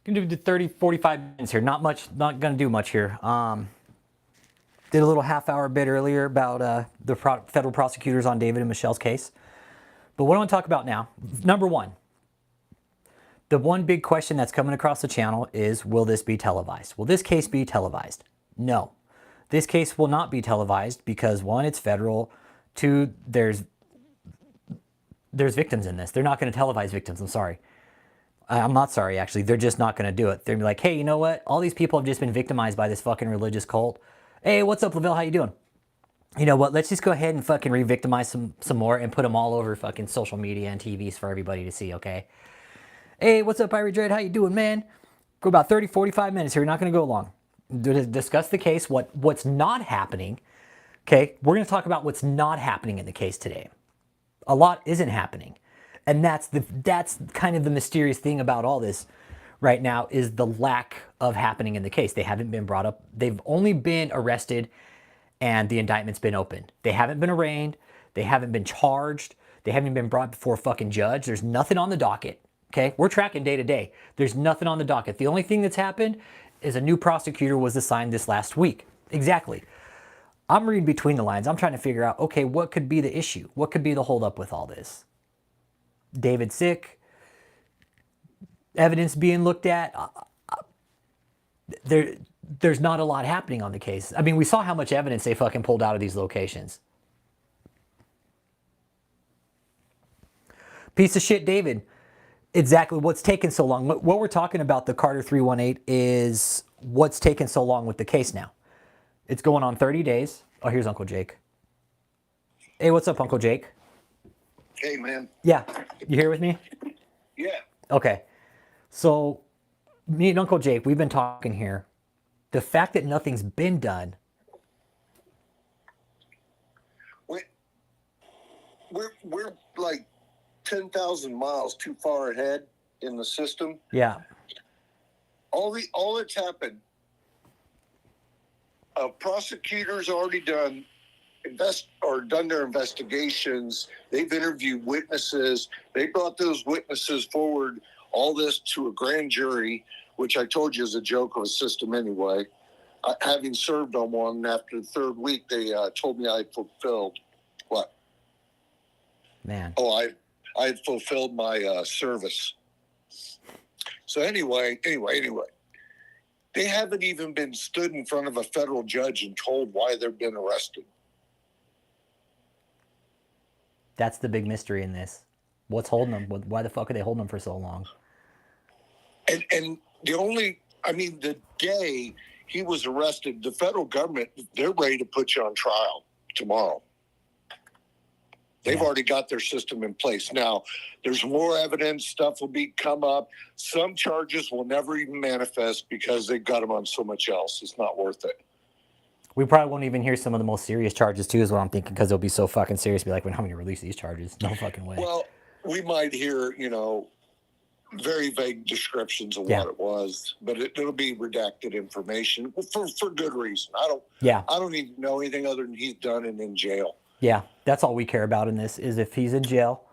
Gonna do 30, 45 minutes here. Not much, not gonna do much here. Did a little half-hour bit earlier about the federal prosecutors on David and Michelle's case. But what I want to talk about now, number one, the one big question that's coming across the channel is, will this be televised? Will this case be televised? No. This case will not be televised because, one, it's federal. Two, there's victims in this. They're not going to televise victims. I'm sorry. I'm not sorry, actually. They're just not going to do it. They're going to be like, hey, you know what? All these people have just been victimized by this fucking religious cult. Hey, what's up, Lavelle? How you doing? You know what? Let's just go ahead and fucking re-victimize some more and put them all over fucking social media and TVs for everybody to see, okay? Hey, what's up, Irie Dread? How you doing, man? Go about 30, 45 minutes here. We're not going to go long. Discuss the case, what's not happening. Okay, we're going to talk about what's not happening in the case today. A lot isn't happening. And that's kind of the mysterious thing about all this right now, is the lack of happening in the case. They haven't been brought up. They've only been arrested and the indictment's been opened. They haven't been arraigned. They haven't been charged. They haven't been brought before a fucking judge. There's nothing on the docket. Okay, we're tracking day to day. There's nothing on the docket. The only thing that's happened is a new prosecutor was assigned this last week. Exactly. I'm reading between the lines. I'm trying to figure out, okay, what could be the issue? What could be the holdup with all this? David sick, evidence being looked at. There's not a lot happening on the case. I mean, we saw how much evidence they fucking pulled out of these locations. Piece of shit, David. Exactly. What's taken so long? What we're talking about, the Carter 318, is what's taken so long with the case now. It's going on 30 days. Oh, here's Uncle Jake. Hey, what's up, Uncle Jake? Hey, man. Yeah. You here with me? Yeah. Okay. So, me and Uncle Jake, we've been talking here. The fact that nothing's been done. We're like 10,000 miles too far ahead in the system. Yeah. All that's happened. Prosecutors already done their investigations. They've interviewed witnesses. They brought those witnesses forward. All this to a grand jury, which I told you is a joke of a system anyway. Having served on one, after the third week, they told me I had fulfilled what? Man. Oh, I had fulfilled my service. So anyway, they haven't even been stood in front of a federal judge and told why they've been arrested. That's the big mystery in this. What's holding them? Why the fuck are they holding them for so long? And the day he was arrested, the federal government, they're ready to put you on trial tomorrow. They've already got their system in place. Now, there's more evidence, stuff will come up. Some charges will never even manifest because they've got them on so much else. It's not worth it. We probably won't even hear some of the most serious charges, too, is what I'm thinking, because they'll be so fucking serious. Be like, when how many release these charges? No fucking way. Well, we might hear, very vague descriptions of what it was, but it'll be redacted information for good reason. I don't even know anything other than he's done and in jail. Yeah, that's all we care about in this, is if he's in jail.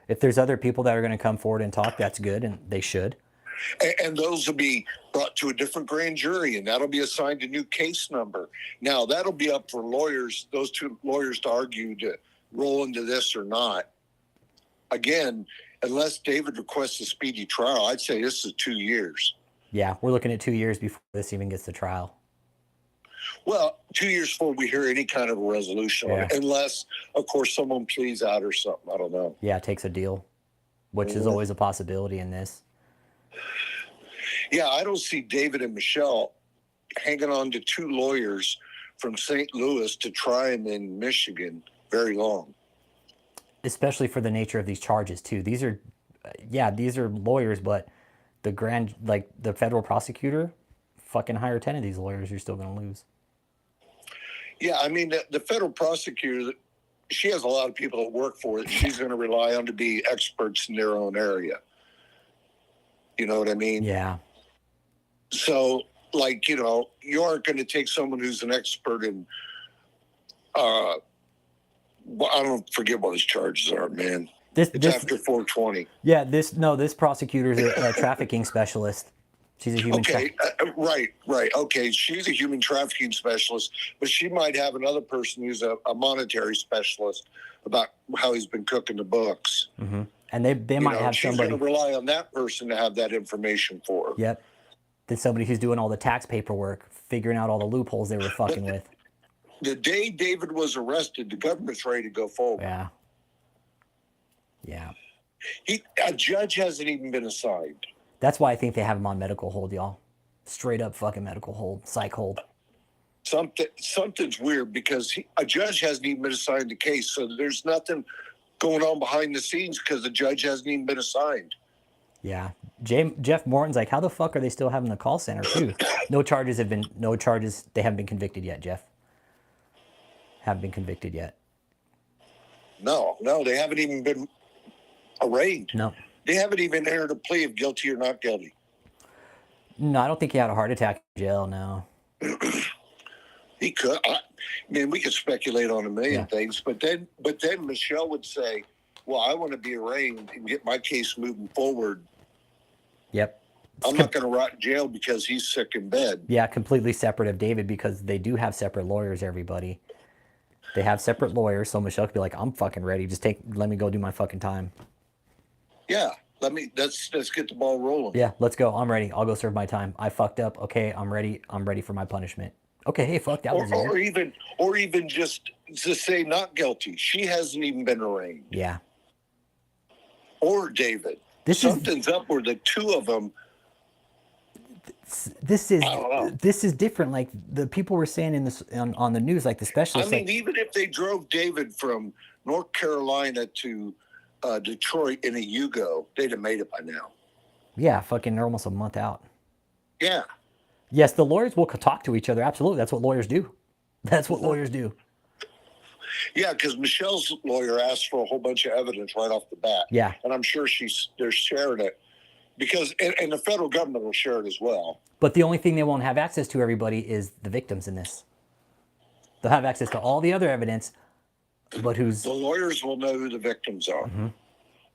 If there's other people that are going to come forward and talk, that's good, and they should. And those will be brought to a different grand jury, and that'll be assigned a new case number. Now, that'll be up for lawyers, those two lawyers, to argue to roll into this or not. Again, unless David requests a speedy trial, I'd say this is 2 years. Yeah, we're looking at 2 years before this even gets to trial. Well, 2 years before we hear any kind of a resolution on it, unless, of course, someone pleads out or something. I don't know. Yeah, it takes a deal, which is always a possibility in this. Yeah, I don't see David and Michelle hanging on to two lawyers from St. Louis to try him in Michigan very long. Especially for the nature of these charges, too. These are lawyers, but the federal prosecutor, fucking hire 10 of these lawyers, you're still going to lose. Yeah, I mean, the federal prosecutor, she has a lot of people that work for it. She's going to rely on to be experts in their own area. You know what I mean? Yeah. So, you aren't going to take someone who's an expert in, I don't forget what his charges are, man. It's after 420. Yeah, this prosecutor's a trafficking specialist. She's a human. Okay, right. Okay, she's a human trafficking specialist, but she might have another person who's a monetary specialist about how he's been cooking the books. Mm-hmm. And they might have she's somebody. She's going to rely on that person to have that information for her. Yep. Then somebody who's doing all the tax paperwork, figuring out all the loopholes they were fucking with. The day David was arrested, the government's ready to go forward. Yeah. Yeah. A judge hasn't even been assigned. That's why I think they have him on medical hold, y'all. Straight up fucking medical hold, psych hold. Something's weird because a judge hasn't even been assigned the case, so there's nothing going on behind the scenes because the judge hasn't even been assigned. Yeah. Jeff Morton's like, how the fuck are they still having the call center too? No charges, they haven't been convicted yet, Jeff. Haven't been convicted yet. No, they haven't even been arraigned. No. They haven't even entered a plea of guilty or not guilty. No, I don't think he had a heart attack in jail, no. He could. We could speculate on a million things, but then Michelle would say, well, I want to be arraigned and get my case moving forward. Yep. I'm not going to rot in jail because he's sick in bed. Yeah, completely separate of David because they do have separate lawyers, everybody. They have separate lawyers, so Michelle could be like, I'm fucking ready. Let me go do my fucking time. Yeah, let's get the ball rolling. Yeah, let's go. I'm ready. I'll go serve my time. I fucked up. Okay, I'm ready. I'm ready for my punishment. Okay, hey, fuck, that was easy. Or even just to say not guilty. She hasn't even been arraigned. Yeah. Or David. Something's up where the two of them. This is different. Like the people were saying on the news, like the specialists. Even if they drove David from North Carolina to Detroit in a Yugo, they'd have made it by now. Yeah, fucking they're almost a month out. Yeah. Yes, the lawyers will talk to each other. Absolutely, that's what lawyers do. That's what lawyers do. Yeah, because Michelle's lawyer asked for a whole bunch of evidence right off the bat. Yeah, and I'm sure they're sharing it because and the federal government will share it as well. But the only thing they won't have access to, everybody, is the victims in this. They'll have access to all the other evidence, but the lawyers will know who the victims are. Mm-hmm.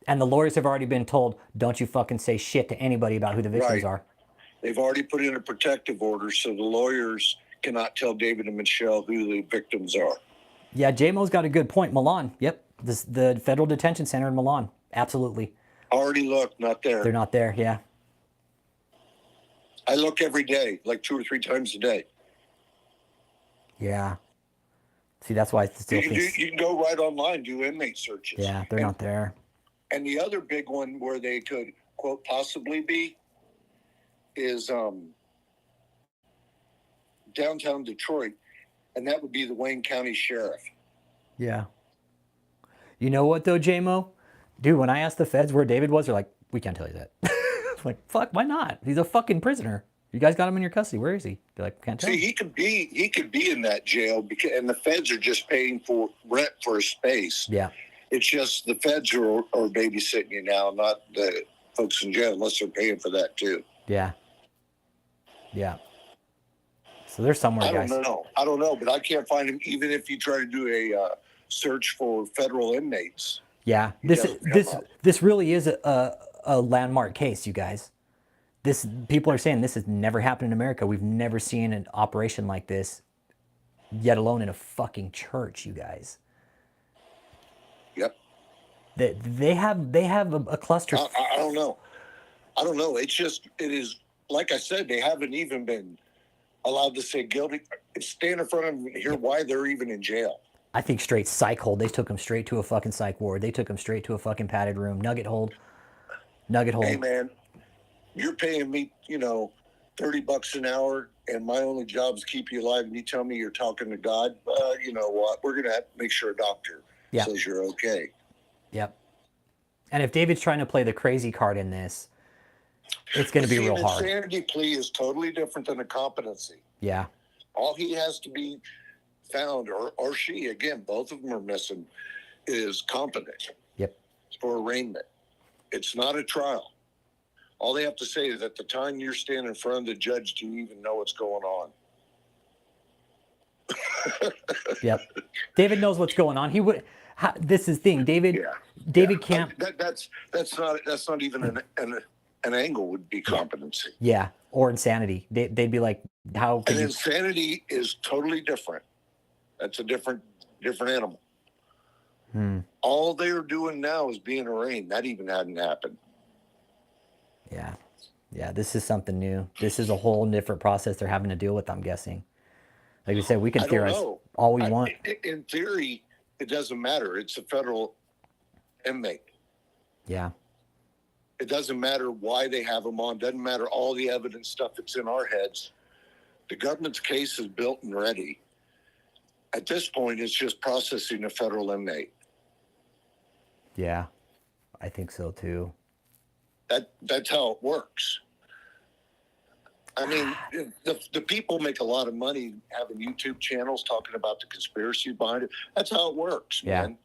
And the lawyers have already been told, don't you fucking say shit to anybody about who the victims are. They've already put in a protective order, so the lawyers cannot tell David and Michelle who the victims are. Yeah, J-Mo's got a good point. Milan, yep. The federal detention center in Milan. Absolutely. Already looked, not there. They're not there, yeah. I look every day, like 2 or 3 times a day. Yeah. See, that's why it's still... You can go right online, do inmate searches. Yeah, they're not there. And the other big one where they could, quote, possibly be is downtown Detroit, and that would be the Wayne County Sheriff. Yeah. You know what, though, J-Mo? Dude, when I asked the feds where David was, they're like, we can't tell you that. Like, fuck, why not? He's a fucking prisoner. You guys got him in your custody. Where is he? They're like, can't tell. See, he could be in that jail and the feds are just paying for rent for a space. Yeah. It's just the feds are babysitting you now, not the folks in jail, unless they're paying for that too. Yeah. Yeah. So they're somewhere, guys. I don't know, but I can't find him even if you try to do a search for federal inmates. Yeah. This really is a landmark case, you guys. People are saying this has never happened in America. We've never seen an operation like this, yet alone in a fucking church, you guys. Yep. They have a cluster. I don't know. It is, like I said, they haven't even been allowed to say guilty. Stand in front of them and hear why they're even in jail. I think straight psych hold. They took them straight to a fucking psych ward. They took them straight to a fucking padded room. Nugget hold. Hey, man, you're paying me, $30 an hour, and my only job is keep you alive, and you tell me you're talking to God. You know what? We're going to have to make sure a doctor says you're okay. Yep. And if David's trying to play the crazy card in this, it's going to be real hard. An insanity plea is totally different than a competency. Yeah. All he has to be found, or she, again, both of them are missing, is competent. Yep. For arraignment. It's not a trial. All they have to say is at the time you're standing in front of the judge, do you even know what's going on? Yep. David knows what's going on. He would. This is the thing. David can't. That's not even an angle would be competency. Yeah, or insanity. They'd be like, how could And you... insanity is totally different. That's a different animal. All they are doing now is being arraigned. That even hadn't happened. Yeah. Yeah, this is something new. This is a whole different process they're having to deal with, I'm guessing. Like you said, we can theorize all we want. In theory, it doesn't matter. It's a federal inmate. Yeah. It doesn't matter why they have them on. Doesn't matter all the evidence stuff that's in our heads. The government's case is built and ready. At this point, it's just processing a federal inmate. Yeah, I think so too. That's how it works. I mean, the people make a lot of money having YouTube channels talking about the conspiracy behind it. That's how it works, man.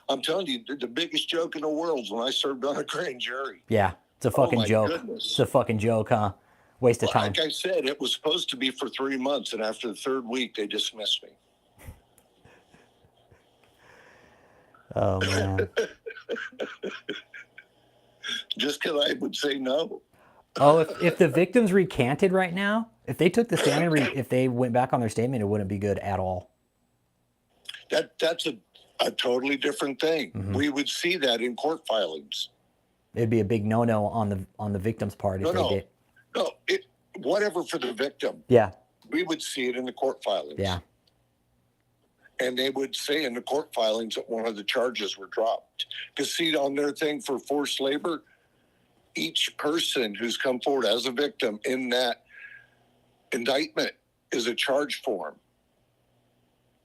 I'm telling you, the biggest joke in the world is when I served on a grand jury. Yeah, it's a fucking joke. Goodness. It's a fucking joke, huh? Waste of time. Like I said, it was supposed to be for 3 months, and after the third week, they dismissed me. Oh, man. Just because I would say no. Oh, if the victims recanted right now, if they took the stand and if they went back on their statement, it wouldn't be good at all. That's a totally different thing. We would see that in court filings. It'd be a big no-no on the victim's part if they did. No, whatever for the victim. Yeah. We would see it in the court filings. Yeah. And they would say in the court filings that one of the charges were dropped. Because see, on their thing for forced labor, each person who's come forward as a victim in that indictment is a charge form.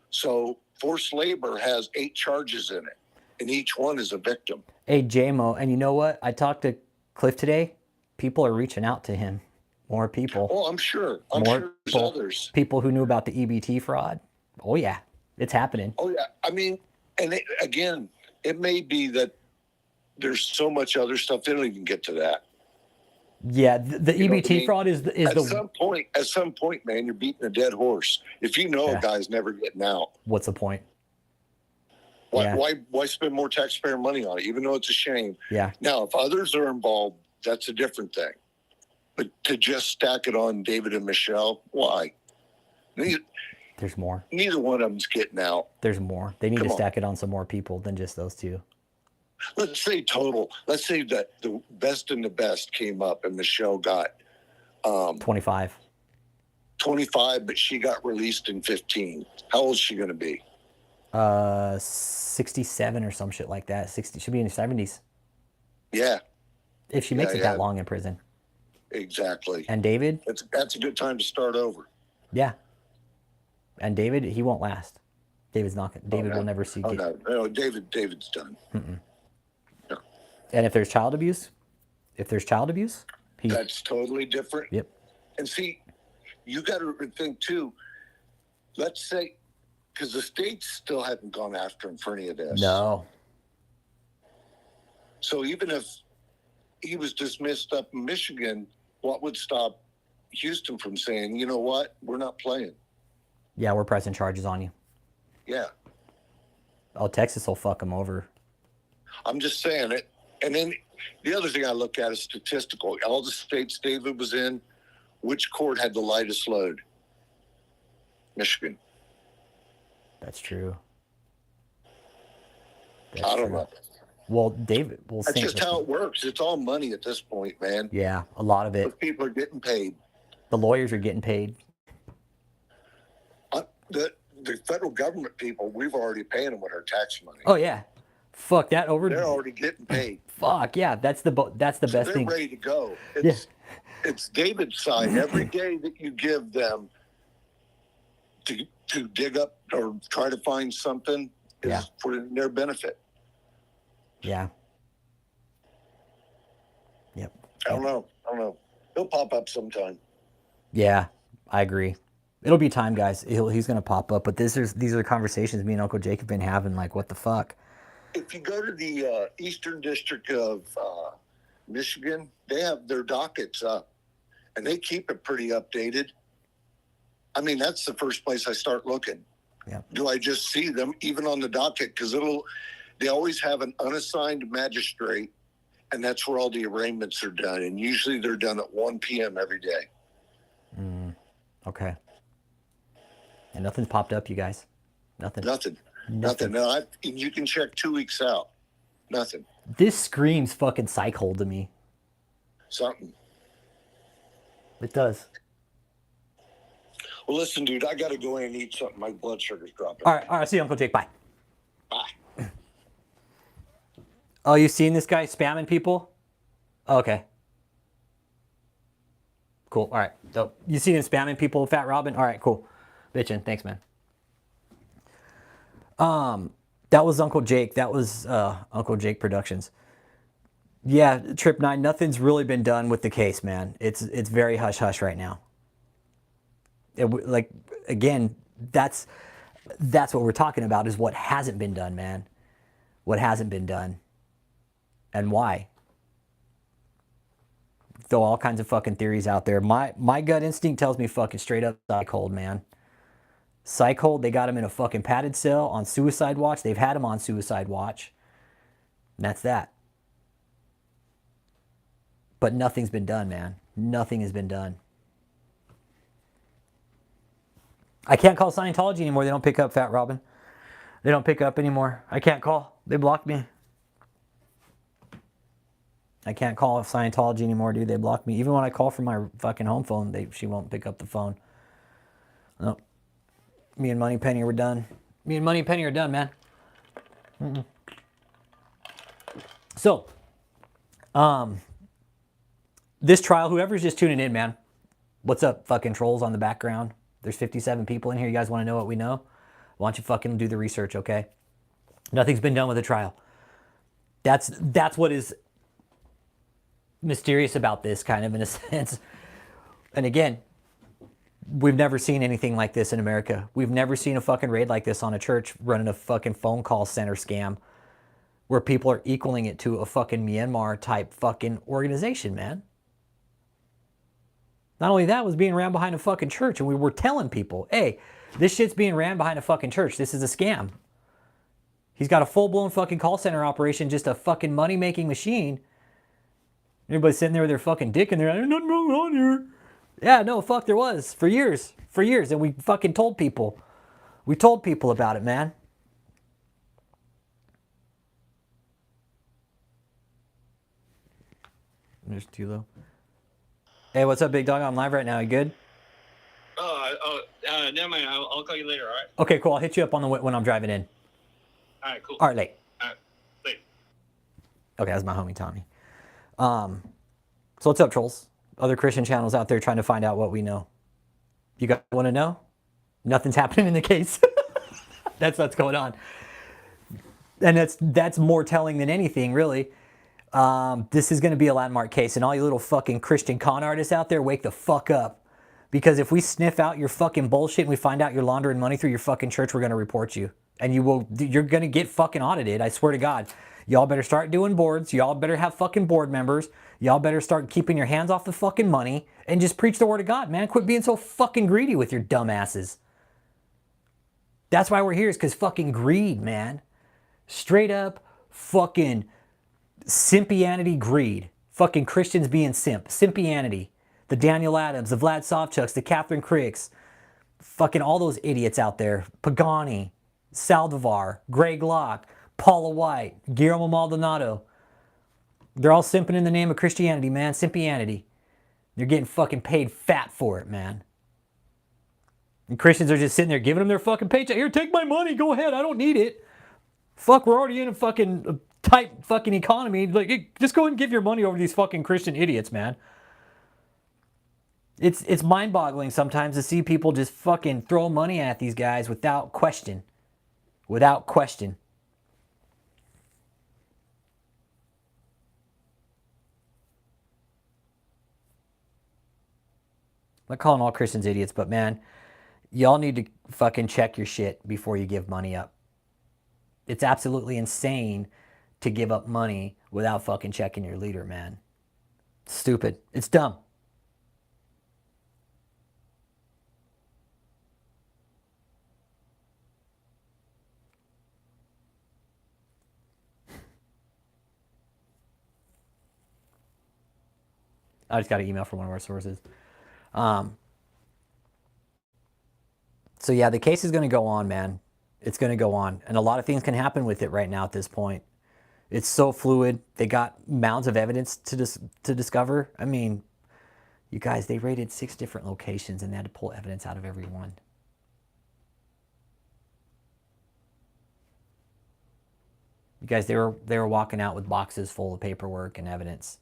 So forced labor has 8 charges in it, and each one is a victim. Hey, JMO, and you know what? I talked to Cliff today. People are reaching out to him. More people. Oh, I'm sure. I'm sure there's others. People who knew about the EBT fraud. Oh, yeah. It's happening. Oh, yeah. I mean, and again, it may be that there's so much other stuff, they don't even get to that. Yeah, the EBT fraud is at some point, man, you're beating a dead horse. If you know a guy's never getting out, what's the point? Why spend more taxpayer money on it, even though it's a shame? Yeah. Now, if others are involved, that's a different thing. But to just stack it on David and Michelle, why? There's more. Neither one of them's getting out. There's more. They need to stack it on some more people than just those two. Let's say total. Let's say that the best and the best came up and Michelle got 25. 25, but she got released in 15. How old is she going to be? 67 or some shit like that. 60. She'll be in her 70s. Yeah. If she makes it that long in prison. Exactly. And David? That's a good time to start over. Yeah. And David, he won't last. David's not. David will never see. No, David's done. Mm-mm. No. And if there's child abuse, that's totally different. Yep. And see, you got to think too. Let's say, because the states still haven't gone after him for any of this. No. So even if he was dismissed up in Michigan, what would stop Houston from saying, you know what, we're not playing? Yeah, we're pressing charges on you. Yeah. Oh, Texas will fuck them over. I'm just saying it. And then the other thing I look at is statistical. All the states David was in, which court had the lightest load? Michigan. That's true. I don't know. Well, David, that's just how it works. It's all money at this point, man. Yeah, a lot of it. But people are getting paid. The lawyers are getting paid. The federal government people, we've already paying them with our tax money. Oh yeah, fuck that over. They're already getting paid. Fuck yeah, that's the best they're thing. They're ready to go. It's David's side. Every day that you give them to dig up or try to find something is for their benefit. Yeah. Yep. I don't know. He'll pop up sometime. Yeah, I agree. It'll be time, guys. He's gonna pop up. But these are conversations me and Uncle Jake have been having. Like, what the fuck? If you go to the Eastern District of Michigan, they have their dockets up, and they keep it pretty updated. I mean, that's the first place I start looking. Yeah. Do I just see them even on the docket? Because they always have an unassigned magistrate and that's where all the arraignments are done. And usually they're done at 1 p.m. every day. Okay. And nothing's popped up, you guys. Nothing. No, you can check 2 weeks out. Nothing. This screams fucking psych hole to me. Something. It does. Well, listen, dude, I got to go in and eat something. My blood sugar's dropping. All right. See you, Uncle Jake. Bye. Bye. Oh, you seen this guy spamming people? Okay. Cool. All right. So you seen him spamming people, Fat Robin? All right, cool. Bitchin'. Thanks, man. That was Uncle Jake. That was Uncle Jake Productions. Yeah, Trip 9, nothing's really been done with the case, man. It's very hush-hush right now. Like, again, that's what we're talking about, is what hasn't been done, man. What hasn't been done. And why? Throw all kinds of fucking theories out there. My gut instinct tells me fucking straight up psych hold, man. Psych hold, they got him in a fucking padded cell on suicide watch. They've had him on suicide watch. And that's that. But nothing's been done, man. Nothing has been done. I can't call Scientology anymore. They don't pick up, Fat Robin. They don't pick up anymore. I can't call. They blocked me. I can't call Scientology anymore, dude. They blocked me. Even when I call from my fucking home phone, she won't pick up the phone. No. Me and Moneypenny were done. Me and Moneypenny are done, man. So, this trial, whoever's just tuning in, man, what's up, fucking trolls on the background? There's 57 people in here. You guys want to know what we know? Why don't you fucking do the research, okay? Nothing's been done with the trial. That's what is mysterious about this, kind of, in a sense. And again, we've never seen anything like this in America. We've never seen a fucking raid like this on a church running a fucking phone call center scam where people are equaling it to a fucking Myanmar type fucking organization, man. Not only that, it was being ran behind a fucking church, and we were telling people, hey, this shit's being ran behind a fucking church. This is a scam. He's got a full-blown fucking call center operation, just a fucking money-making machine. Everybody's sitting there with their fucking dick in there. There's nothing wrong on here. Yeah, no, fuck, there was. For years. And we fucking told people. We told people about it, man. There's Tulo. Hey, what's up, big dog? I'm live right now. You good? Never mind. I'll call you later, all right? Okay, cool. I'll hit you up on the when I'm driving in. All right, cool. All right, late. All right, late. Okay, that's my homie, Tommy. So what's up, trolls? Other Christian channels out there trying to find out what we know. You guys want to know? Nothing's happening in the case. That's what's going on. And that's more telling than anything, really. This is going to be a landmark case, and all you little fucking Christian con artists out there, wake the fuck up. Because if we sniff out your fucking bullshit and we find out you're laundering money through your fucking church, we're going to report you. And you're going to get fucking audited, I swear to God. Y'all better start doing boards. Y'all better have fucking board members. Y'all better start keeping your hands off the fucking money and just preach the word of God, man. Quit being so fucking greedy with your dumb asses. That's why we're here, is because fucking greed, man. Straight up fucking simpianity greed. Fucking Christians being simpianity. The Daniel Adams, the Vlad Savchuks, the Catherine Cricks, fucking all those idiots out there. Pagani, Saldivar, Greg Locke, Paula White, Guillermo Maldonado. They're all simping in the name of Christianity, man. Simpianity. They're getting fucking paid fat for it, man. And Christians are just sitting there giving them their fucking paycheck. Here, take my money. Go ahead. I don't need it. Fuck, we're already in a fucking tight fucking economy. Like, just go ahead and give your money over to these fucking Christian idiots, man. It's mind-boggling sometimes to see people just fucking throw money at these guys without question. Without question. I'm not calling all Christians idiots, but man, y'all need to fucking check your shit before you give money up. It's absolutely insane to give up money without fucking checking your leader, man. It's stupid. It's dumb. I just got an email from one of our sources. So yeah, the case is going to go on, man. It's going to go on. And a lot of things can happen with it right now at this point. It's so fluid. They got mounds of evidence to discover. I mean, you guys, they raided 6 different locations and they had to pull evidence out of every one. You guys, they were walking out with boxes full of paperwork and evidence.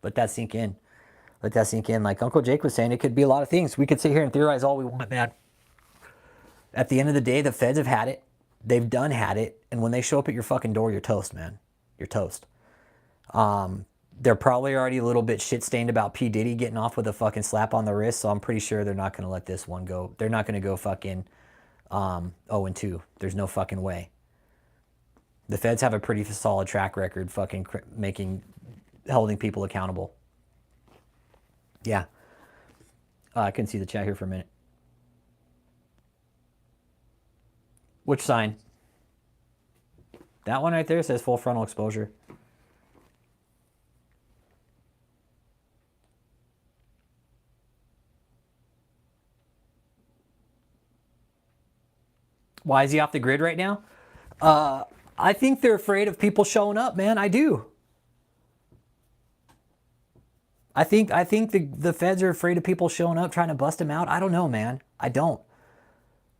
Let that sink in. Let that sink in. Like Uncle Jake was saying, it could be a lot of things. We could sit here and theorize all we want, man. At the end of the day, the feds have had it. They've done had it. And when they show up at your fucking door, you're toast, man. You're toast. They're probably already a little bit shit-stained about P. Diddy getting off with a fucking slap on the wrist, so I'm pretty sure they're not going to let this one go. They're not going to go fucking 0-2. There's no fucking way. The feds have a pretty solid track record fucking holding people accountable. Yeah. I couldn't see the chat here for a minute. Which sign? That one right there says full frontal exposure. Why is he off the grid right now? I think they're afraid of people showing up, man. I do. I think the feds are afraid of people showing up trying to bust him out. I don't know, man. I don't.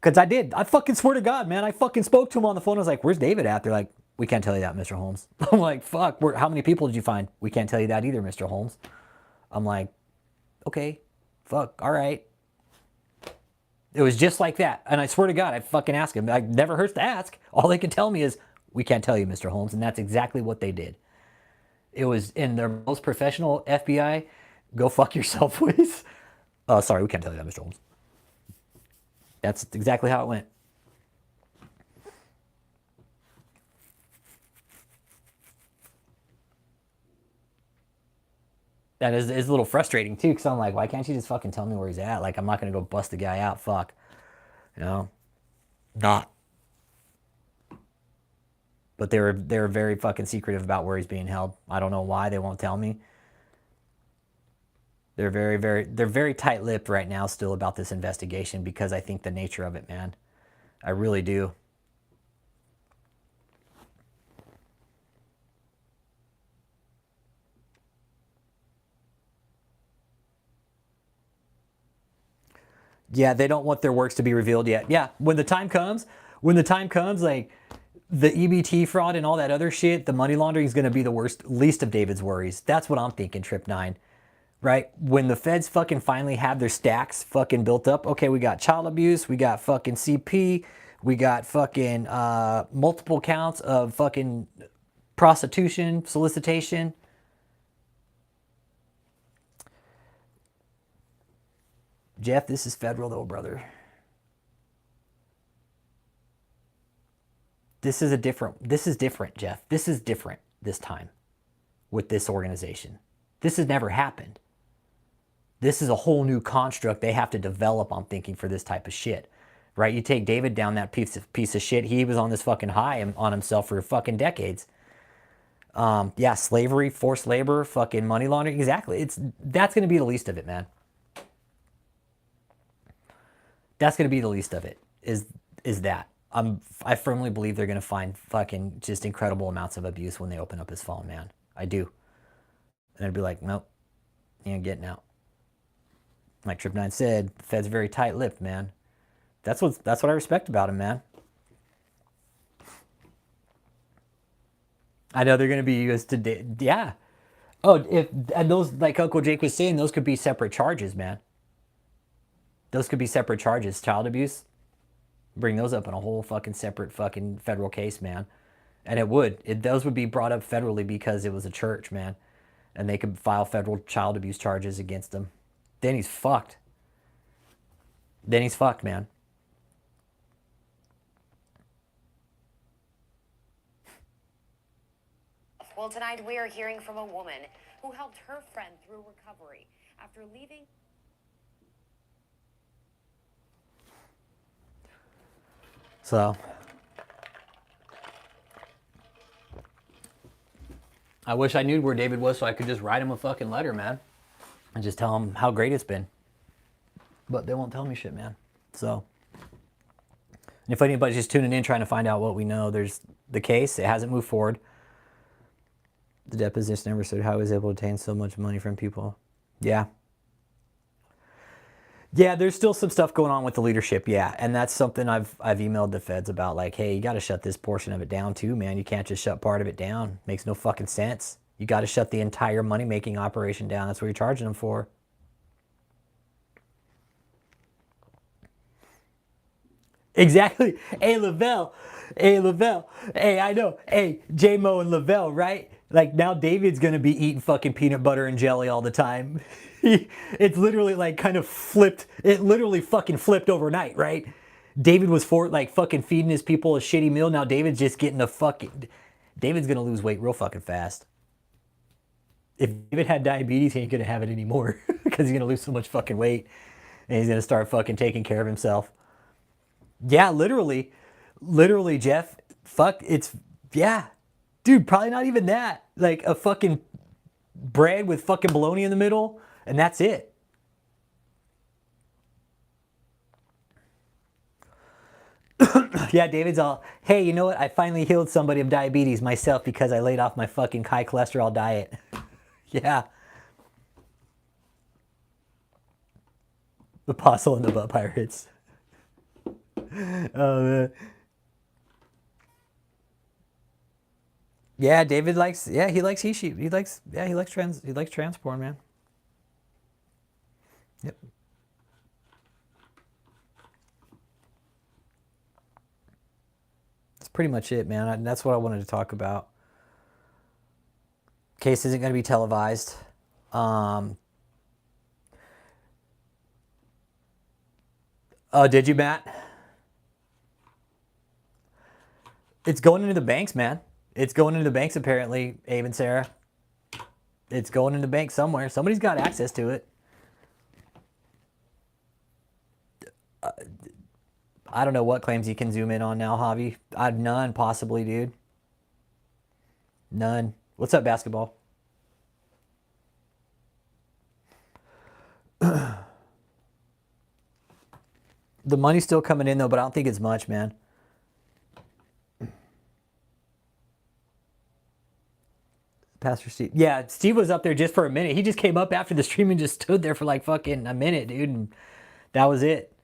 Because I did. I fucking swear to God, man. I fucking spoke to him on the phone. I was like, where's David at? They're like, we can't tell you that, Mr. Holmes. I'm like, fuck. How many people did you find? We can't tell you that either, Mr. Holmes. I'm like, okay. Fuck. All right. It was just like that. And I swear to God, I fucking asked him. It never hurts to ask. All they can tell me is, we can't tell you, Mr. Holmes. And that's exactly what they did. It was in their most professional FBI, go fuck yourself ways. Sorry, we can't tell you that, Mr. Holmes. That's exactly how it went. That is a little frustrating too, because I'm like, why can't you just fucking tell me where he's at? Like, I'm not going to go bust the guy out. Fuck. You know? Not. But they're very fucking secretive about where he's being held. I don't know why they won't tell me. They're very tight-lipped right now still about this investigation because I think the nature of it, man. I really do. Yeah, they don't want their works to be revealed yet. Yeah, when the time comes, like the EBT fraud and all that other shit, the money laundering is going to be the least of David's worries. That's what I'm thinking, Trip 9. Right? When the feds fucking finally have their stacks fucking built up, okay, we got child abuse, we got fucking CP, we got fucking multiple counts of fucking prostitution, solicitation. Jeff, this is federal though, brother. This is different, Jeff. This is different this time with this organization. This has never happened. This is a whole new construct they have to develop, I'm thinking, for this type of shit. Right? You take David down that piece of shit. He was on this fucking high on himself for fucking decades. Yeah, slavery, forced labor, fucking money laundering. Exactly. That's going to be the least of it, man. That's going to be the least of it, is that. I firmly believe they're going to find fucking just incredible amounts of abuse when they open up his phone, man. I do. And I'd be like, nope, you ain't getting out. Like Trip 9 said, the Fed's very tight-lipped, man. That's what I respect about him, man. I know they're going to be used to, yeah. Oh, and those, like Uncle Jake was saying, those could be separate charges, man. Those could be separate charges. Child abuse, bring those up in a whole fucking separate fucking federal case, man. And those would be brought up federally because it was a church, man. And they could file federal child abuse charges against them. Then he's fucked. Then he's fucked, man. Well, tonight we are hearing from a woman who helped her friend through recovery after leaving. So, I wish I knew where David was so I could just write him a fucking letter, man. And just tell him how great it's been. But they won't tell me shit, man. So, and if anybody's just tuning in trying to find out what we know, there's the case. It hasn't moved forward. The deposition never said how he was able to obtain so much money from people. Yeah. Yeah, there's still some stuff going on with the leadership, yeah. And that's something I've emailed the feds about, like, hey, you got to shut this portion of it down too, man. You can't just shut part of it down. Makes no fucking sense. You got to shut the entire money-making operation down. That's what you're charging them for. Exactly. Hey, Lavelle. Hey, Lavelle. Hey, I know. Hey, J-Mo and Lavelle, right? Like, now David's going to be eating fucking peanut butter and jelly all the time. It's literally, like, kind of flipped. It literally fucking flipped overnight, right? David was fucking feeding his people a shitty meal. Now David's just getting a fucking... David's going to lose weight real fucking fast. If David had diabetes, he ain't going to have it anymore. Because he's going to lose so much fucking weight. And he's going to start fucking taking care of himself. Yeah, literally, Jeff, fuck, it's, yeah, dude, probably not even that, like a fucking bread with fucking bologna in the middle, and that's it. Yeah, David's all, hey, you know what, I finally healed somebody of diabetes myself because I laid off my fucking high cholesterol diet. Yeah. The Apostle and the Butt Pirates. Oh man. Yeah, David likes. Yeah, he likes he-sheep. He likes. Yeah, he likes trans porn, man. Yep. That's pretty much it, man. That's what I wanted to talk about. Case isn't going to be televised. Oh, did you, Matt? It's going into the banks, man. It's going into the banks, apparently, Abe and Sarah. It's going into the bank somewhere. Somebody's got access to it. I don't know what claims you can zoom in on now, Javi. None, possibly, dude. None. What's up, basketball? The money's still coming in, though, but I don't think it's much, man. Pastor Steve. Yeah, Steve was up there just for a minute. He just came up after the stream and just stood there for like fucking a minute, dude. And that was it.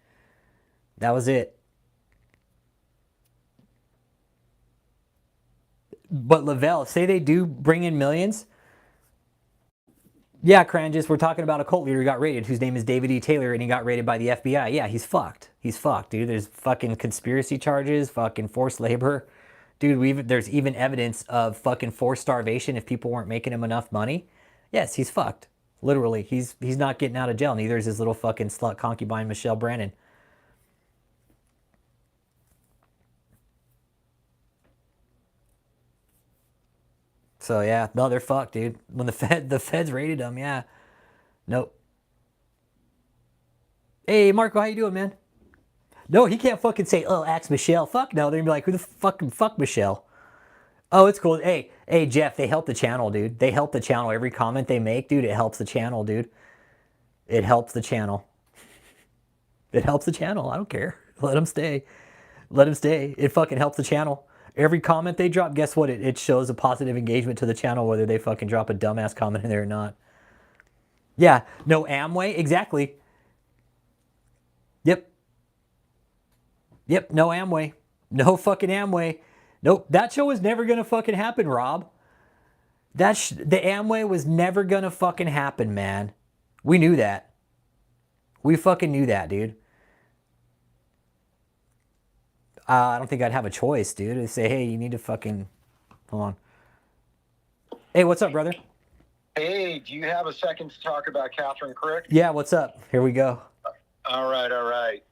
That was it. But Lavelle, say they do bring in millions. Yeah, Cranjis, we're talking about a cult leader who got raided, whose name is David E. Taylor, and he got raided by the FBI. Yeah, he's fucked. He's fucked, dude. There's fucking conspiracy charges, fucking forced labor. Dude, there's even evidence of fucking forced starvation if people weren't making him enough money. Yes, he's fucked. Literally, he's not getting out of jail. Neither is his little fucking slut concubine, Michelle Brannon. So yeah, no, they're fucked, dude. When the feds raided them, yeah. Nope. Hey, Marco, how you doing, man? No, he can't fucking say, oh, ask Michelle. Fuck no. They're gonna be like, who the fuck Michelle? Oh, it's cool. Hey, Jeff, they help the channel, dude. They help the channel. Every comment they make, dude, it helps the channel, dude. It helps the channel. It helps the channel. I don't care. Let them stay. Let them stay. It fucking helps the channel. Every comment they drop, guess what? It shows a positive engagement to the channel, whether they fucking drop a dumbass comment in there or not. Yeah, no Amway, exactly. Yep. Yep, no Amway. No fucking Amway. Nope, that show was never gonna fucking happen, Rob. The Amway was never gonna fucking happen, man. We knew that. We fucking knew that, dude. I don't think I'd have a choice, dude. I'd say, hey, you need to fucking... Hold on. Hey, what's up, brother? Hey, do you have a second to talk about Catherine Crick? Yeah, what's up? Here we go. All right.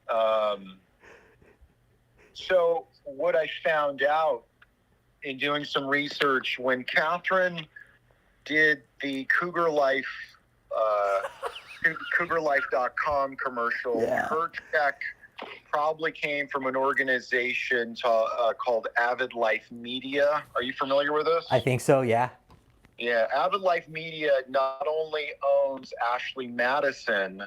So what I found out in doing some research, when Catherine did the Cougar Life, CougarLife.com commercial, her check probably came from an organization called Avid Life Media. Are you familiar with this? I think so, yeah. Yeah, Avid Life Media not only owns Ashley Madison,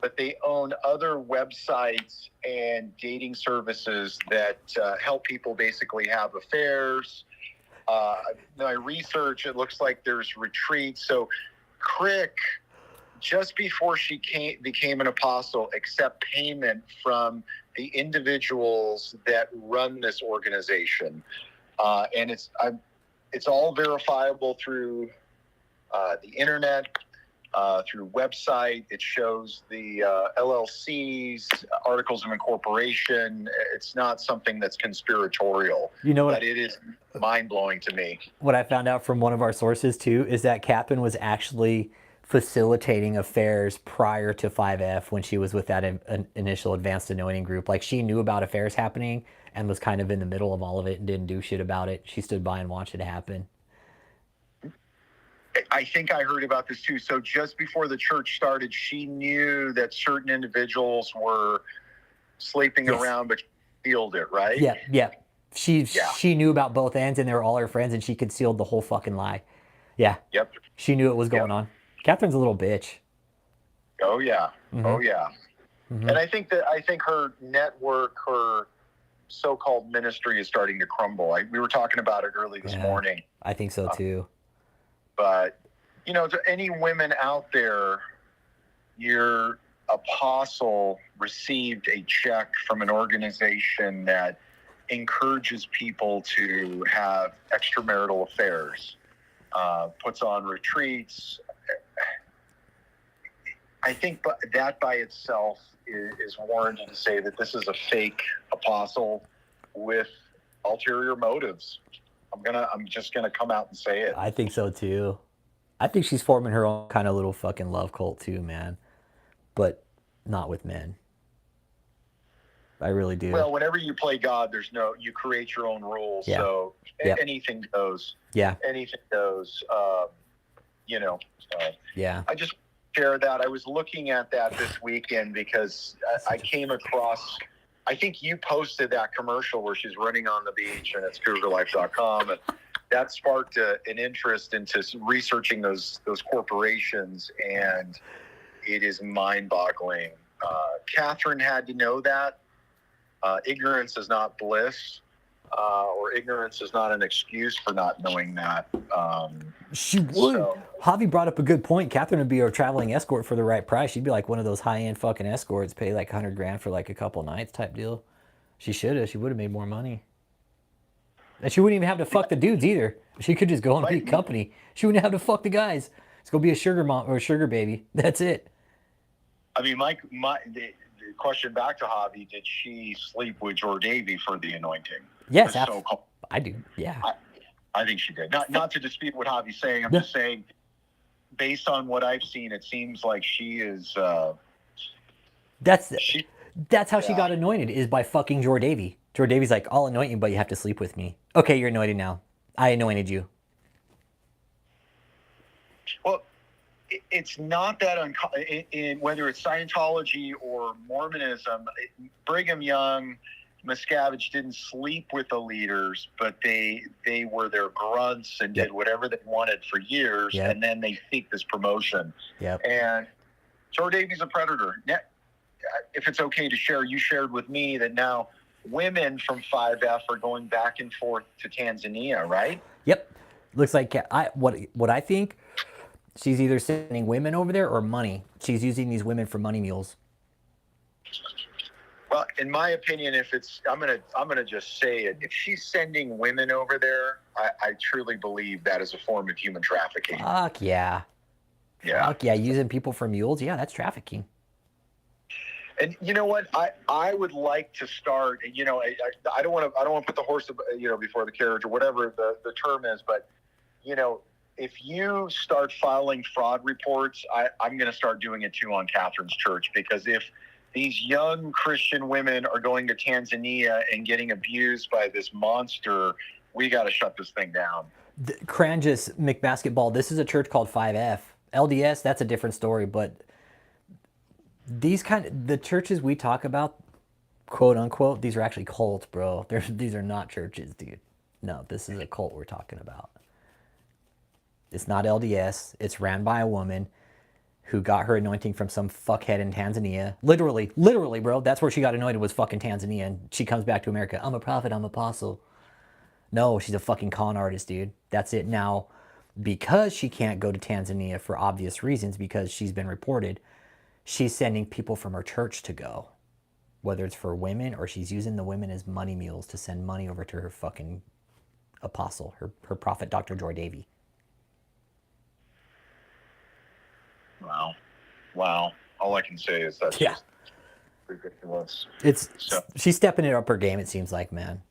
but they own other websites and dating services that help people basically have affairs. My research, it looks like there's retreats. So Crick, just before she became an apostle, accept payment from the individuals that run this organization. And it's all verifiable through the internet, through website. It shows the LLCs, articles of incorporation. It's not something that's conspiratorial. You know what? But it is mind-blowing to me. What I found out from one of our sources too is that Catherine was actually facilitating affairs prior to 5F when she was with that initial advanced anointing group. Like, she knew about affairs happening and was kind of in the middle of all of it and didn't do shit about it. She stood by and watched it happen. I think I heard about this too. So just before the church started, she knew that certain individuals were sleeping around, but she concealed it, right? Yeah. She knew about both ends, and they were all her friends, and she concealed the whole fucking lie. Yeah. Yep. She knew it was going on. Catherine's a little bitch. Oh yeah. Mm-hmm. Oh yeah. Mm-hmm. And I think her network, her so-called ministry is starting to crumble. We were talking about it early this morning. I think so too. But, you know, to any women out there, your apostle received a check from an organization that encourages people to have extramarital affairs, puts on retreats. I think that by itself is warranted to say that this is a fake apostle with ulterior motives. I'm just gonna come out and say it. I think so too. I think she's forming her own kind of little fucking love cult too, man. But not with men. I really do. Well, whenever you play God, you create your own rules. Yeah. So Yep. anything goes. Yeah. Anything goes. Yeah. I just share that. I was looking at that this weekend because I came across. I think you posted that commercial where she's running on the beach, and it's CougarLife.com, and that sparked an interest into researching those corporations, and it is mind-boggling. Catherine had to know that. Ignorance is not bliss, or ignorance is not an excuse for not knowing that. She would. Javi brought up a good point. Catherine would be a traveling escort for the right price. She'd be like one of those high-end fucking escorts, pay like $100,000 for like a couple nights type deal. She should have. She would have made more money. And she wouldn't even have to fuck the dudes either. She could just go and be company. She wouldn't have to fuck the guys. Just go be a sugar mom or a sugar baby. That's it. I mean, the question back to Javi, did she sleep with Jordavy for the anointing? Yes, I do. Yeah. I think she did. Not to dispute what Javi's saying. I'm just saying, based on what I've seen, it seems like she is. That's how she got anointed, is by fucking Jordavy. Jordavy's like, I'll anoint you, but you have to sleep with me. Okay, you're anointed now. I anointed you. Well, it's not that in whether it's Scientology or Mormonism. Brigham Young, Miscavige didn't sleep with the leaders, but they were their grunts and did whatever they wanted for years, and then they seek this promotion. Yep. And Jordavy's a predator. Now, if it's okay to share, you shared with me that now women from 5F are going back and forth to Tanzania, right? Yep. Looks like what I think, she's either sending women over there or money. She's using these women for money mules. Well, in my opinion, I'm gonna just say it. If she's sending women over there, I truly believe that is a form of human trafficking. Fuck yeah. Yeah. Fuck yeah. Using people for mules. Yeah, that's trafficking. And you know what? I would like to start. You know, I don't want to put the horse, before the carriage or whatever the term is. But you know, if you start filing fraud reports, I'm going to start doing it too on Catherine's church, because if these young Christian women are going to Tanzania and getting abused by this monster, we got to shut this thing down. Cranjus McBasketball. This is a church called 5F. LDS, that's a different story, but the churches we talk about, quote unquote, these are actually cults, bro. These are not churches, dude. No, this is a cult we're talking about. It's not LDS. It's ran by a woman who got her anointing from some fuckhead in Tanzania. Literally, bro. That's where she got anointed, was fucking Tanzania. And she comes back to America. I'm a prophet. I'm an apostle. No, she's a fucking con artist, dude. That's it. Now, because she can't go to Tanzania for obvious reasons, because she's been reported, she's sending people from her church to go. Whether it's for women or she's using the women as money mules to send money over to her fucking apostle, her prophet, Dr. Joy Davy. Wow. All I can say is that's just ridiculous. She's stepping it up her game, it seems like, man.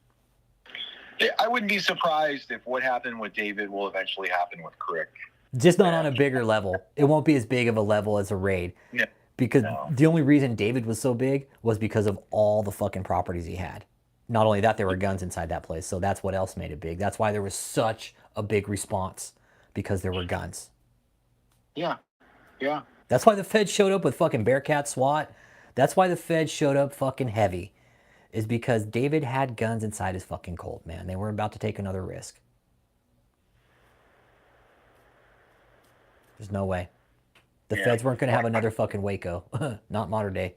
I wouldn't be surprised if what happened with David will eventually happen with Crick. Just not on a bigger level. It won't be as big of a level as a raid. Yeah. Because the only reason David was so big was because of all the fucking properties he had. Not only that, there were guns inside that place. So that's what else made it big. That's why there was such a big response, because there were guns. Yeah. That's why the feds showed up with fucking Bearcat SWAT. That's why the feds showed up fucking heavy. Is because David had guns inside his fucking cult, man. They weren't about to take another risk. There's no way. The feds weren't going to have another fucking Waco. Not modern day.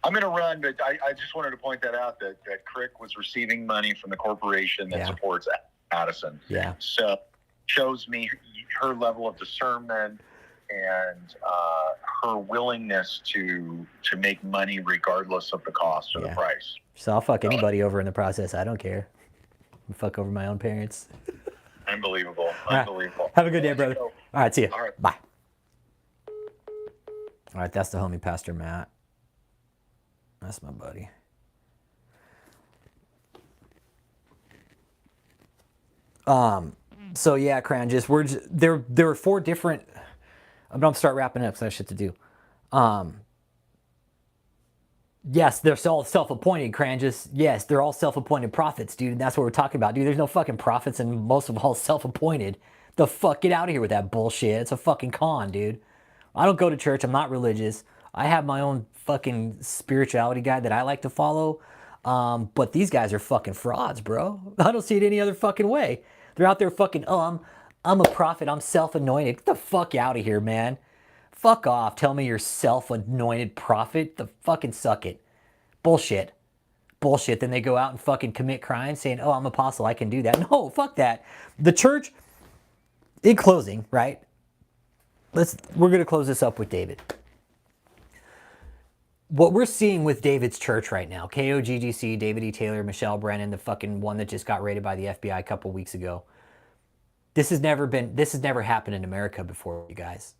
I'm going to run, but I just wanted to point that out, that Crick was receiving money from the corporation that supports Addison. Yeah. So shows me her level of discernment and her willingness to make money regardless of the cost or the price. So I'll fuck anybody over in the process. I don't care. I'll fuck over my own parents. Unbelievable. Right. Have a good day, brother. All right, see you. All right. Bye. All right, that's the homie Pastor Matt. That's my buddy. So yeah, Cran, there were 4 different. I'm gonna start wrapping up because I have shit to do. Yes, they're all self-appointed, Cranjus. Yes, they're all self-appointed prophets, dude. And that's what we're talking about, dude. There's no fucking prophets, and most of all self-appointed. The fuck, get out of here with that bullshit. It's a fucking con, dude. I don't go to church. I'm not religious. I have my own fucking spirituality guide that I like to follow. But these guys are fucking frauds, bro. I don't see it any other fucking way. They're out there fucking, I'm a prophet. I'm self-anointed. Get the fuck out of here, man. Fuck off. Tell me you're self-anointed prophet. The fucking suck it. Bullshit. Then they go out and fucking commit crimes saying, I'm apostle. I can do that. No, fuck that. The church, in closing, right? We're going to close this up with David. What we're seeing with David's church right now, KOGGC, David E. Taylor, Michelle Brannon, the fucking one that just got raided by the FBI a couple weeks ago. This has never happened in America before, you guys.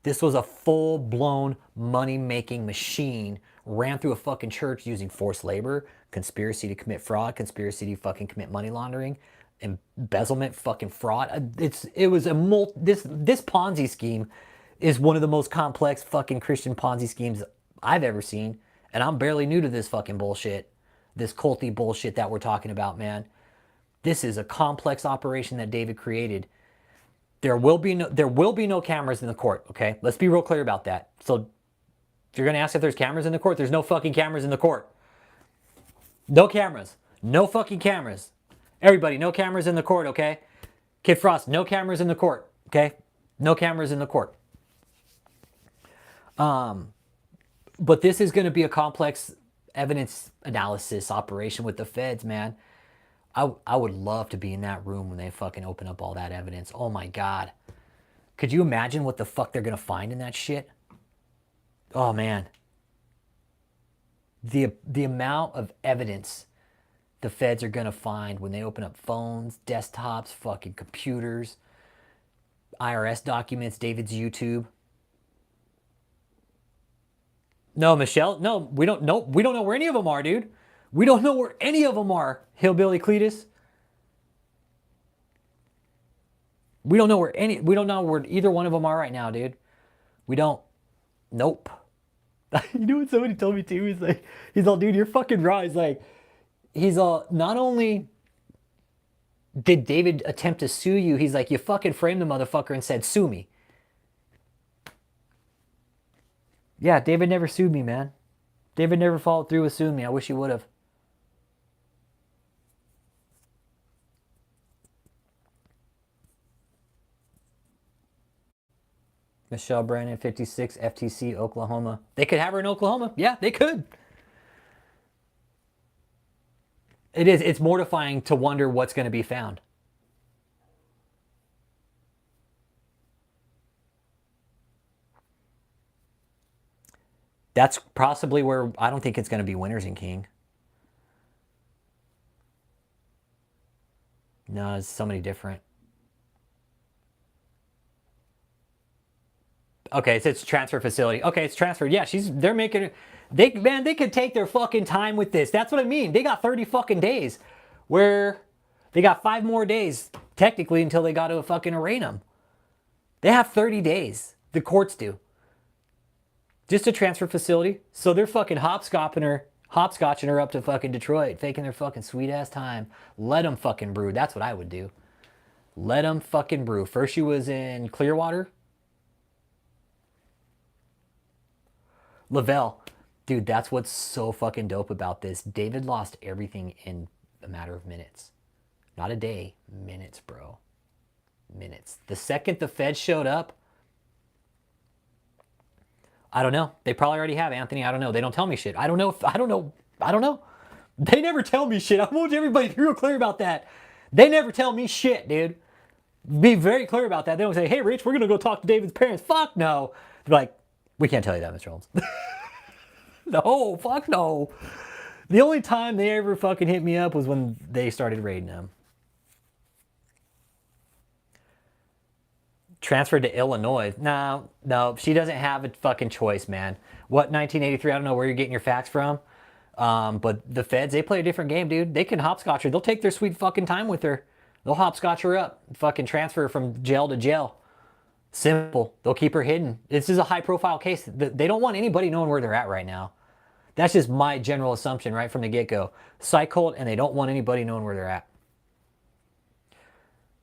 This was a full-blown money-making machine, ran through a fucking church using forced labor, conspiracy to commit fraud, conspiracy to fucking commit money laundering, embezzlement, fucking fraud. This Ponzi scheme is one of the most complex fucking Christian Ponzi schemes I've ever seen, and I'm barely new to this fucking bullshit, this culty bullshit that we're talking about, man. This is a complex operation that David created. There will be no cameras in the court, okay? Let's be real clear about that. So if you're going to ask if there's cameras in the court, there's no fucking cameras in the court. No cameras. No fucking cameras. Everybody, no cameras in the court, okay? Kid Frost, no cameras in the court, okay? No cameras in the court. But this is going to be a complex evidence analysis operation with the feds, man. I would love to be in that room when they fucking open up all that evidence. Oh my God. Could you imagine what the fuck they're going to find in that shit? Oh man. The amount of evidence the feds are going to find when they open up phones, desktops, fucking computers, IRS documents, David's YouTube. No, Michelle. No, we don't know where any of them are, dude. We don't know where any of them are, Hillbilly Cletus. We don't know where either one of them are right now, dude. We don't. Nope. You know what somebody told me too? He's all, dude, you're fucking raw. He's all, not only did David attempt to sue you, he's like, you fucking framed the motherfucker and said, sue me. Yeah, David never sued me, man. David never followed through with suing me. I wish he would have. Michelle Brannon, 56, FTC, Oklahoma. They could have her in Oklahoma. Yeah, they could. It's mortifying to wonder what's going to be found. That's possibly where I don't think it's going to be Winners and King. No, it's somebody different. Okay, it's transfer facility. Okay, it's transferred. Yeah, they're making it. They could take their fucking time with this. That's what I mean. They got 30 fucking days, where they got 5 more days technically until they got to fucking arraign them. They have 30 days. The courts do. Just a transfer facility. So they're fucking hopscotching her up to fucking Detroit, faking their fucking sweet ass time. Let them fucking brew. That's what I would do. Let them fucking brew. First she was in Clearwater. Lavelle. Dude, that's what's so fucking dope about this. David lost everything in a matter of minutes. Not a day. Minutes, bro. Minutes. The second the feds showed up, I don't know. They probably already have, Anthony. I don't know. They don't tell me shit. I don't know. They never tell me shit. I want everybody to be real clear about that. They never tell me shit, dude. Be very clear about that. They don't say, hey, Rich, we're going to go talk to David's parents. Fuck no. They're like, we can't tell you that, Mr. Holmes. No, fuck no. The only time they ever fucking hit me up was when they started raiding him. Transferred to Illinois. No, she doesn't have a fucking choice, man. What, 1983? I don't know where you're getting your facts from. But the feds, they play a different game, dude. They can hopscotch her. They'll take their sweet fucking time with her. They'll hopscotch her up. Fucking transfer from jail to jail. Simple. They'll keep her hidden. This is a high profile case. They don't want anybody knowing where they're at right now. That's just my general assumption right from the get-go. Psych cult, and they don't want anybody knowing where they're at.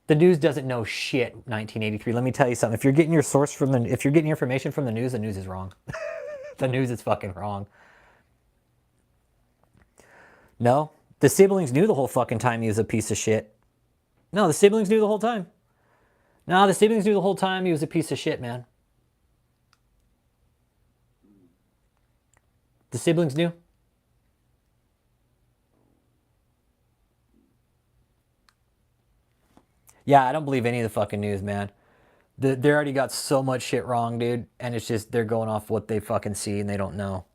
The news doesn't know shit. 1983. Let me tell you something. If you're getting your source from if you're getting your information from the news is wrong. The news is fucking wrong. No, the siblings knew the whole fucking time he was a piece of shit. No, the siblings knew the whole time. No, the siblings knew the whole time he was a piece of shit, man. The siblings knew. Yeah, I don't believe any of the fucking news, man. They already got so much shit wrong, dude. And it's just, they're going off what they fucking see and they don't know.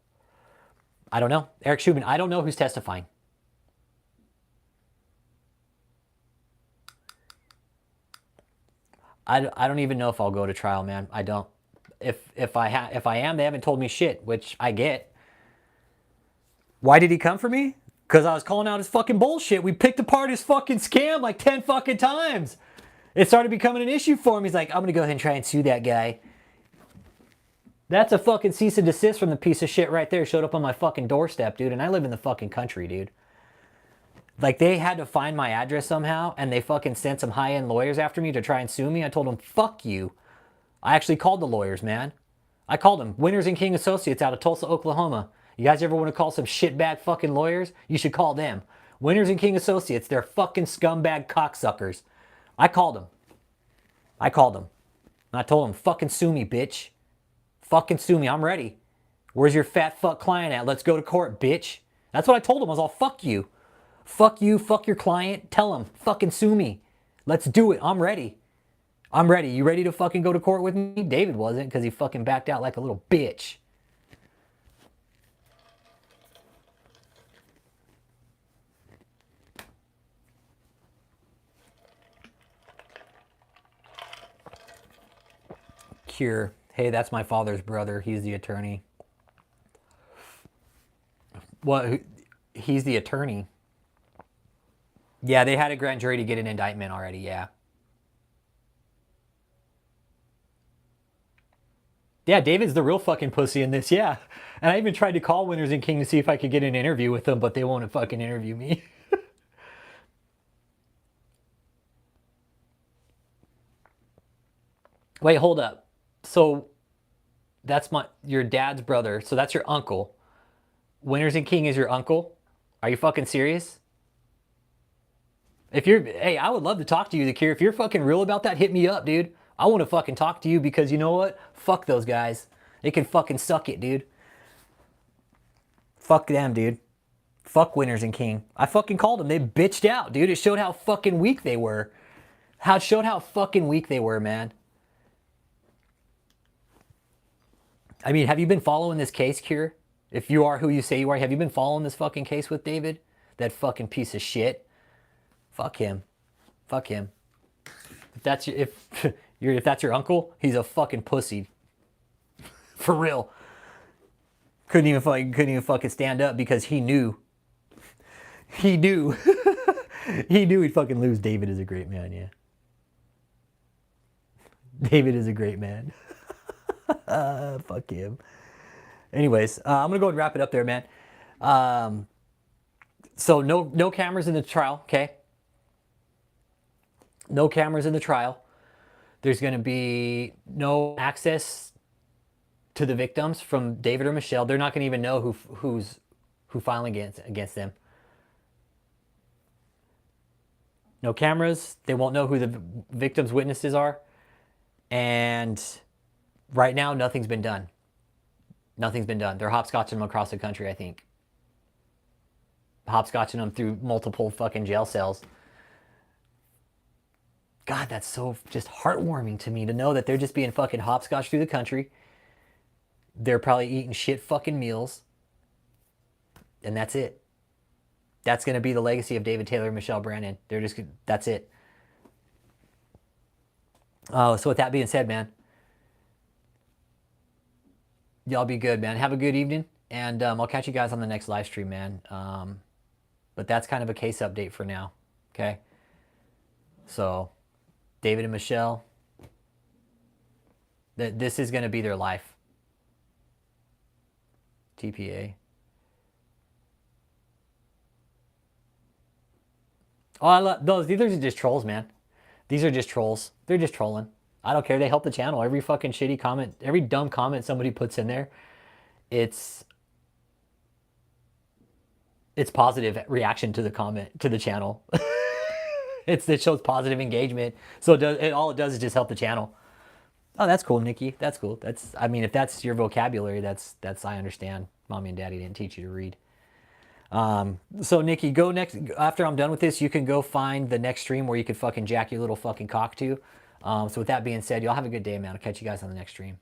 I don't know. Eric Shubin, I don't know who's testifying. I don't even know if I'll go to trial, man. I don't. If I am, they haven't told me shit, which I get. Why did he come for me? Because I was calling out his fucking bullshit. We picked apart his fucking scam like 10 fucking times. It started becoming an issue for him. He's like, I'm going to go ahead and try and sue that guy. That's a fucking cease and desist from the piece of shit right there. Showed up on my fucking doorstep, dude. And I live in the fucking country, dude. Like, they had to find my address somehow, and they fucking sent some high-end lawyers after me to try and sue me. I told them, fuck you. I actually called the lawyers, man. I called them. Winners and King Associates out of Tulsa, Oklahoma. You guys ever want to call some shitbag fucking lawyers? You should call them. Winners and King Associates. They're fucking scumbag cocksuckers. I called them. And I told them, fucking sue me, bitch. Fucking sue me. I'm ready. Where's your fat fuck client at? Let's go to court, bitch. That's what I told them. I was all, fuck you. Fuck you, fuck your client. Tell him, fucking sue me. Let's do it. I'm ready. You ready to fucking go to court with me? David wasn't, because he fucking backed out like a little bitch. Cure. Hey, that's my father's brother. He's the attorney. What? He's the attorney. Yeah, they had a grand jury to get an indictment already, yeah. Yeah, David's the real fucking pussy in this, yeah. And I even tried to call Winners and King to see if I could get an interview with them, but they won't fucking interview me. Wait, hold up. So, that's your dad's brother, so that's your uncle. Winners and King is your uncle? Are you fucking serious? Hey, I would love to talk to you, The Cure. If you're fucking real about that, hit me up, dude. I want to fucking talk to you because you know what? Fuck those guys. They can fucking suck it, dude. Fuck them, dude. Fuck Winners and King. I fucking called them. They bitched out, dude. It showed how fucking weak they were. It showed how fucking weak they were, man. I mean, have you been following this case, Cure? If you are who you say you are, have you been following this fucking case with David? That fucking piece of shit. Fuck him. Fuck him. If that's your uncle, he's a fucking pussy. For real. Couldn't even fucking stand up because he knew. He knew. He knew he'd fucking lose. David is a great man, yeah. David is a great man. Fuck him. Anyways, I'm gonna go and wrap it up there, man. So no cameras in the trial, okay? No cameras in the trial. There's gonna be no access to the victims from David or Michelle. They're not gonna even know who's filing against them. No cameras. They won't know who the victims' witnesses are. And right now, nothing's been done. Nothing's been done. They're hopscotching them across the country, I think. Hopscotching them through multiple fucking jail cells. God, that's so just heartwarming to me to know that they're just being fucking hopscotched through the country. They're probably eating shit fucking meals. And that's it. That's going to be the legacy of David Taylor and Michelle Brannon. That's it. So with that being said, man, y'all be good, man. Have a good evening. And I'll catch you guys on the next live stream, man. But that's kind of a case update for now. Okay. So David and Michelle, this is going to be their life. TPA. Oh, I love those. These are just trolls, man. These are just trolls. They're just trolling. I don't care. They help the channel. Every fucking shitty comment, every dumb comment somebody puts in there, it's positive reaction to the comment, to the channel. It shows positive engagement. So all it does is just help the channel. Oh, that's cool, Nikki. That's cool. I mean, if that's your vocabulary, that's I understand. Mommy and Daddy didn't teach you to read. So Nikki, go next. After I'm done with this, you can go find the next stream where you can fucking jack your little fucking cock to. So with that being said, y'all have a good day, man. I'll catch you guys on the next stream.